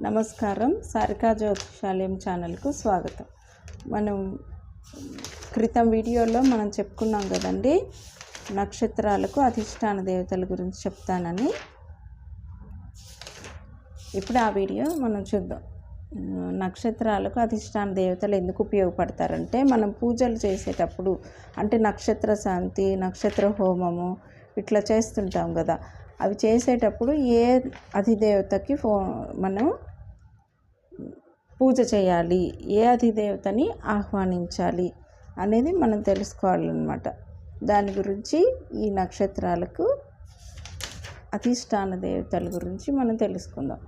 నమస్కారం. సారికా జ్యోతిషాలయం ఛానల్కు స్వాగతం. మనం క్రితం వీడియోలో మనం చెప్పుకున్నాం కదండి, నక్షత్రాలకు అధిష్టాన దేవతల గురించి చెప్తానని. ఇప్పుడు ఆ వీడియో మనం చూద్దాం. నక్షత్రాలకు అధిష్టాన దేవతలు ఎందుకు ఉపయోగపడతారంటే, మనం పూజలు చేసేటప్పుడు అంటే నక్షత్ర శాంతి, నక్షత్ర హోమము ఇట్లా చేస్తుంటాం కదా, అవి చేసేటప్పుడు ఏ అధిదేవతకి మనం పూజ చేయాలి, ఏ అధిదేవతని ఆహ్వానించాలి అనేది మనం తెలుసుకోవాలన్నమాట. దాని గురించి ఈ నక్షత్రాలకు అధిష్టాన దేవతల గురించి మనం తెలుసుకుందాం.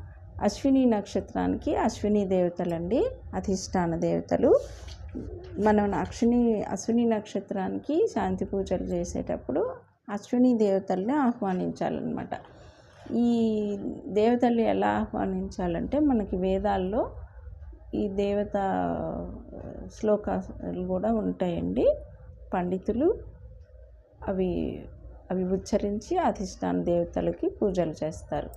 అశ్విని నక్షత్రానికి అశ్విని దేవతలండి అధిష్టాన దేవతలు. మనం అశ్విని నక్షత్రానికి శాంతి పూజలు చేసేటప్పుడు అశ్విని దేవతల్ని ఆహ్వానించాలన్నమాట. ఈ దేవతల్ని ఎలా ఆహ్వానించాలంటే, మనకి వేదాల్లో ఈ దేవత శ్లోకాలు కూడా ఉంటాయండి. పండితులు అవి ఉచ్చరించి అధిష్టాన దేవతలకి పూజలు చేస్తారు.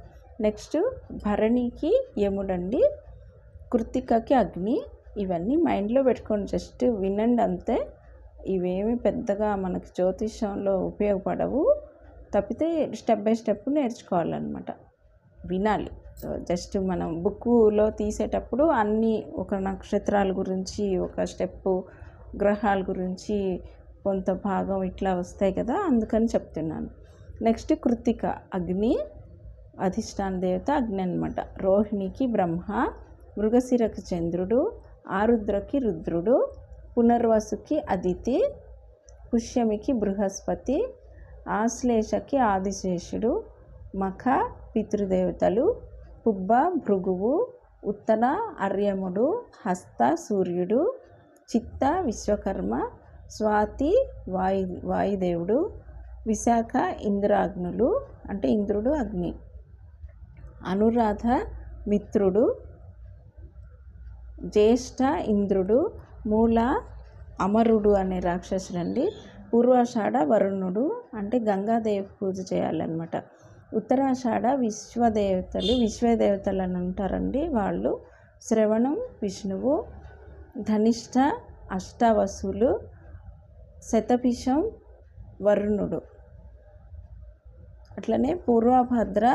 నెక్స్ట్ భరణికి యముడండి, కృత్తికకి అగ్ని. ఇవన్నీ మైండ్లో పెట్టుకొని జస్ట్ వినండి అంతే. ఇవేమి పెద్దగా మనకి జ్యోతిష్యంలో ఉపయోగపడవు, తప్పితే స్టెప్ బై స్టెప్ నేర్చుకోవాలన్నమాట, వినాలి. జస్ట్ మనం బుక్కులో తీసేటప్పుడు అన్నీ ఒక నక్షత్రాల గురించి ఒక స్టెప్పు, గ్రహాల గురించి కొంత భాగం ఇట్లా వస్తాయి కదా, అందుకని చెప్తున్నాను. నెక్స్ట్ కృత్తిక అగ్ని, అధిష్టాన దేవత అగ్ని అన్నమాట. రోహిణికి బ్రహ్మ, మృగశిరకి చంద్రుడు, ఆరుద్రకి రుద్రుడు, పునర్వసుకి అదితి, పుష్యమికి బృహస్పతి, ఆశ్లేషకి ఆదిశేషుడు, మఖ పితృదేవతలు, పుబ్బ భృగువు, ఉత్తర అర్యముడు, హస్త సూర్యుడు, చిత్త విశ్వకర్మ, స్వాతి వాయుదేవుడు, విశాఖ ఇంద్రాగ్నులు అంటే ఇంద్రుడు అగ్ని, అనురాధ మిత్రుడు, జ్యేష్ఠ ఇంద్రుడు, మూల అమరుడు అనే రాక్షసుడండి, పూర్వాషాఢ వరుణుడు అంటే గంగాదేవి పూజ చేయాలన్నమాట. ఉత్తరాషాఢ విశ్వదేవతలు అని ఉంటారండి వాళ్ళు, శ్రవణం విష్ణువు, ధనిష్ట అష్టావసులు, శతభిషం వరుణుడు. అట్లనే పూర్వభద్ర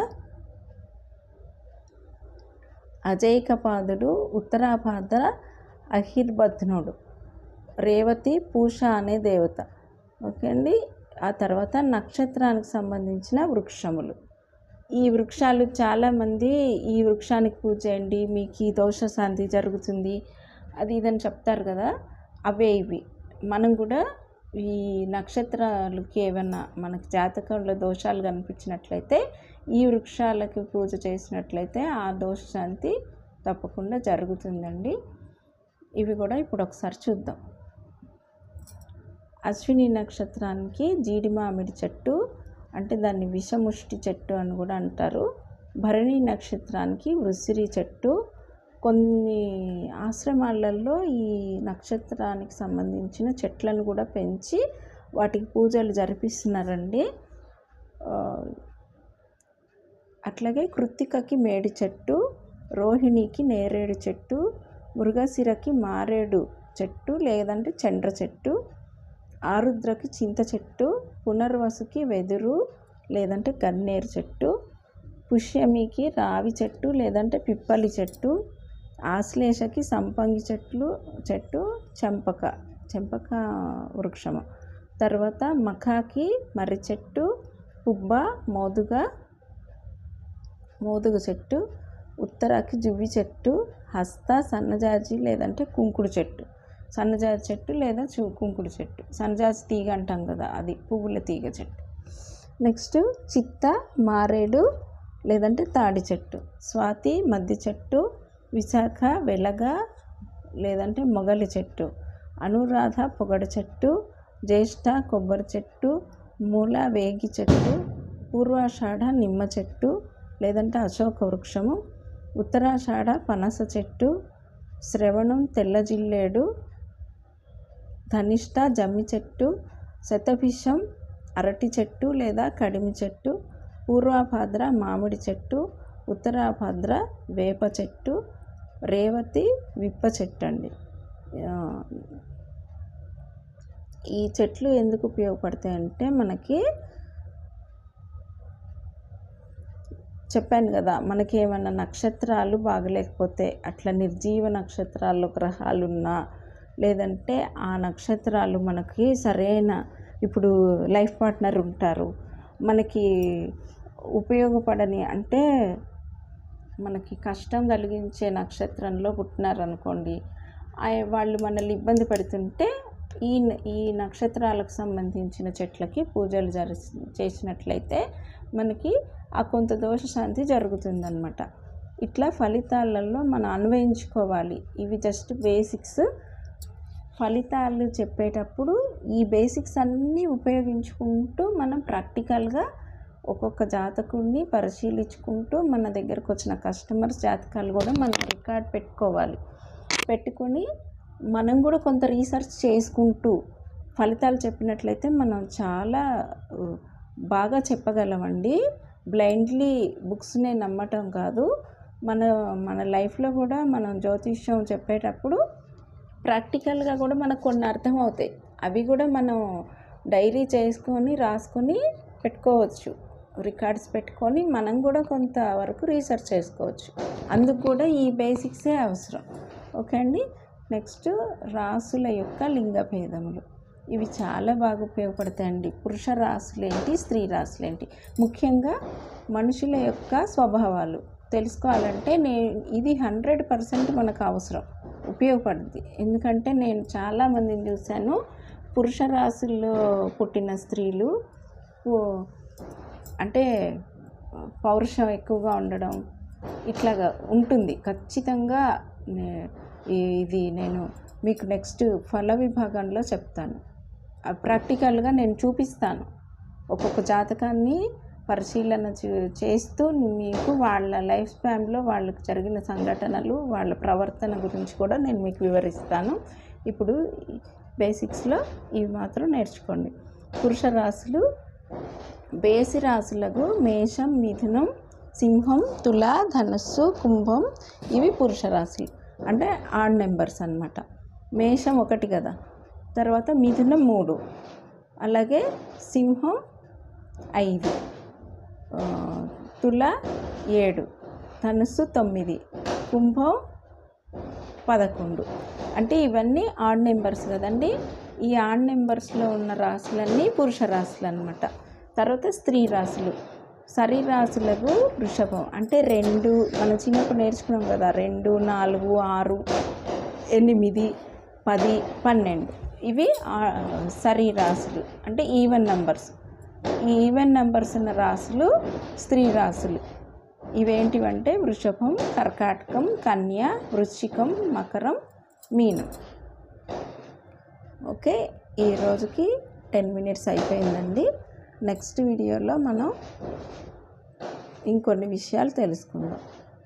అజైకపాదుడు, ఉత్తరాభాద్ర అహిర్బధ్నుడు, రేవతి పూష అనే దేవత. ఓకే అండి. ఆ తర్వాత నక్షత్రానికి సంబంధించిన వృక్షములు. ఈ వృక్షాలు చాలామంది ఈ వృక్షానికి పూజ చేయండి, మీకు ఈ దోష శాంతి జరుగుతుంది అది ఇదని చెప్తారు కదా, అవే ఇవి. మనం కూడా ఈ నక్షత్రాలకి ఏమైనా మనకి జాతకంలో దోషాలు కనిపించినట్లయితే ఈ వృక్షాలకి పూజ చేసినట్లయితే ఆ దోష శాంతి తప్పకుండా జరుగుతుందండి. ఇవి కూడా ఇప్పుడు ఒకసారి చూద్దాం. అశ్విని నక్షత్రానికి జీడి మామిడి చెట్టు అంటే దాన్ని విషముష్టి చెట్టు అని కూడా అంటారు. భరణి నక్షత్రానికి ఉసిరి చెట్టు. కొన్ని ఆశ్రమాలలో ఈ నక్షత్రానికి సంబంధించిన చెట్లను కూడా పెంచి వాటికి పూజలు జరిపిస్తున్నారండి. అట్లాగే కృత్తికకి మేడి చెట్టు, రోహిణికి నేరేడు చెట్టు, మృగశిరకి మారేడు చెట్టు లేదంటే చండ్ర చెట్టు, ఆరుద్రకి చింత చెట్టు, పునర్వసుకి వెదురు లేదంటే గన్నేరు చెట్టు, పుష్యమికి రావి చెట్టు లేదంటే పిప్పలి చెట్టు, ఆశ్లేషకి సంపంగి చెట్టు చెంపక వృక్షము. తర్వాత మఖాకి మర్రి చెట్టు, పుబ్బ మోదుగ చెట్టు, ఉత్తరాకి జువ్వి చెట్టు, హస్త సన్నజాజి లేదంటే కుంకుడు చెట్టు, సన్నజాజి చెట్టు లేదా కుంకుడు చెట్టు, సన్నజాజి తీగ అంటాం కదా, అది పువ్వుల తీగ చెట్టు. నెక్స్ట్ చిత్త మారేడు లేదంటే తాడి చెట్టు, స్వాతి మద్ది చెట్టు, విశాఖ వెలగ లేదంటే మొగలి చెట్టు, అనురాధ పొగడ చెట్టు, జ్యేష్ఠ కొబ్బరి చెట్టు, మూల వేగి చెట్టు, పూర్వాషాఢ నిమ్మ చెట్టు లేదంటే అశోక వృక్షము, ఉత్తరాషాఢ పనస చెట్టు, శ్రవణం తెల్ల జిల్లేడు, ధనిష్ట జమ్మి చెట్టు, శతభిషం అరటి చెట్టు లేదా కడిమి చెట్టు, పూర్వభాద్ర మామిడి చెట్టు, ఉత్తరాభద్ర వేప చెట్టు, రేవతి విప్ప చెట్టు అండి. ఈ చెట్లు ఎందుకు ఉపయోగపడతాయి అంటే మనకి చెప్పాను కదా, మనకి ఏమన్నా నక్షత్రాలు బాగలేకపోతే, అట్లా నిర్జీవ నక్షత్రాల్లో గ్రహాలున్నా, లేదంటే ఆ నక్షత్రాలు మనకి సరైన ఇప్పుడు లైఫ్ పార్ట్నర్ ఉంటారు, మనకి ఉపయోగపడని అంటే మనకి కష్టం కలిగించే నక్షత్రంలో పుట్టినారనుకోండి, వాళ్ళు మనల్ని ఇబ్బంది పెడుతుంటే ఈ నక్షత్రాలకు సంబంధించిన చెట్లకి పూజలు చేసినట్లయితే మనకి ఆ కొంత దోష శాంతి జరుగుతుందన్నమాట. ఇట్లా ఫలితాలలో మనం అన్వయించుకోవాలి. ఇవి జస్ట్ బేసిక్స్. ఫలితాలు చెప్పేటప్పుడు ఈ బేసిక్స్ అన్నీ ఉపయోగించుకుంటూ మనం ప్రాక్టికల్గా ఒక్కొక్క జాతకుడిని పరిశీలించుకుంటూ మన దగ్గరకు వచ్చిన కస్టమర్స్ జాతకాలు కూడా మనం రికార్డ్ పెట్టుకొని మనం కూడా కొంత రీసెర్చ్ చేసుకుంటూ ఫలితాలు చెప్పినట్లయితే మనం చాలా బాగా చెప్పగలమండి. బ్లైండ్లీ బుక్స్నే నమ్మటం కాదు. మన లైఫ్లో కూడా మనం జ్యోతిష్యం చెప్పేటప్పుడు ప్రాక్టికల్గా కూడా మనకు కొన్ని అర్థమవుతాయి. అవి కూడా మనం డైరీ చేసుకొని రాసుకొని పెట్టుకోవచ్చు, రికార్డ్స్ పెట్టుకొని మనం కూడా కొంతవరకు రీసెర్చ్ చేసుకోవచ్చు. అందుకు కూడా ఈ బేసిక్సే అవసరం. ఓకే అండి. నెక్స్ట్ రాసుల యొక్క లింగ భేదములు. ఇవి చాలా బాగా ఉపయోగపడతాయండి. పురుష రాసులేంటి, స్త్రీ రాసులేంటి, ముఖ్యంగా మనుషుల యొక్క స్వభావాలు తెలుసుకోవాలంటే ఇది 100% మనకు అవసరం, ఉపయోగపడుతుంది. ఎందుకంటే నేను చాలామందిని చూశాను, పురుష రాశుల్లో పుట్టిన స్త్రీలు అంటే పౌరుషం ఎక్కువగా ఉండడం ఇట్లాగా ఉంటుంది. ఖచ్చితంగా ఇది నేను మీకు నెక్స్ట్ ఫల విభాగంలో చెప్తాను. ప్రాక్టికల్గా నేను చూపిస్తాను. ఒక్కొక్క జాతకాన్ని పరిశీలన చేస్తూ మీకు వాళ్ళ లైఫ్ స్పాన్లో వాళ్ళకి జరిగిన సంఘటనలు, వాళ్ళ ప్రవర్తన గురించి కూడా నేను మీకు వివరిస్తాను. ఇప్పుడు బేసిక్స్లో ఇవి మాత్రం నేర్చుకోండి. పురుష రాశులు బేసి రాశులకు మేషం, మిథునం, సింహం, తుల, ధనుస్సు, కుంభం. ఇవి పురుష రాశులు అంటే ఆడ్ నెంబర్స్ అన్నమాట. మేషం 1 కదా, తర్వాత మిథునం 3, అలాగే సింహం 5, తుల 7, ధనుస్సు 9, కుంభం 11. అంటే ఇవన్నీ ఆడ్ నెంబర్స్ కదండి. ఈ ఆడ్ నెంబర్స్లో ఉన్న రాశులన్నీ పురుష రాశులు అన్నమాట. తర్వాత స్త్రీ రాశులు, సరి రాశులకు వృషభం అంటే 2, మనం చిన్నప్పుడు నేర్చుకున్నాం కదా, 2, 4, 6, 8, 10, 12. ఇవి సరి రాశులు అంటే ఈవెన్ నంబర్స్. ఈ ఈవెన్ నంబర్స్ ఉన్న రాశులు స్త్రీ రాశులు. ఇవేంటివంటే వృషభం, కర్కాటకం, కన్య, వృశ్చికం, మకరం, మీనం. ఓకే, ఈ రోజుకి 10 minutes అయిపోయిందండి. నెక్స్ట్ వీడియోలో మనం ఇంకొన్ని విషయాలు తెలుసుకుందాం.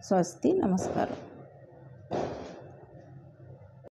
స్వస్తి, నమస్కారం.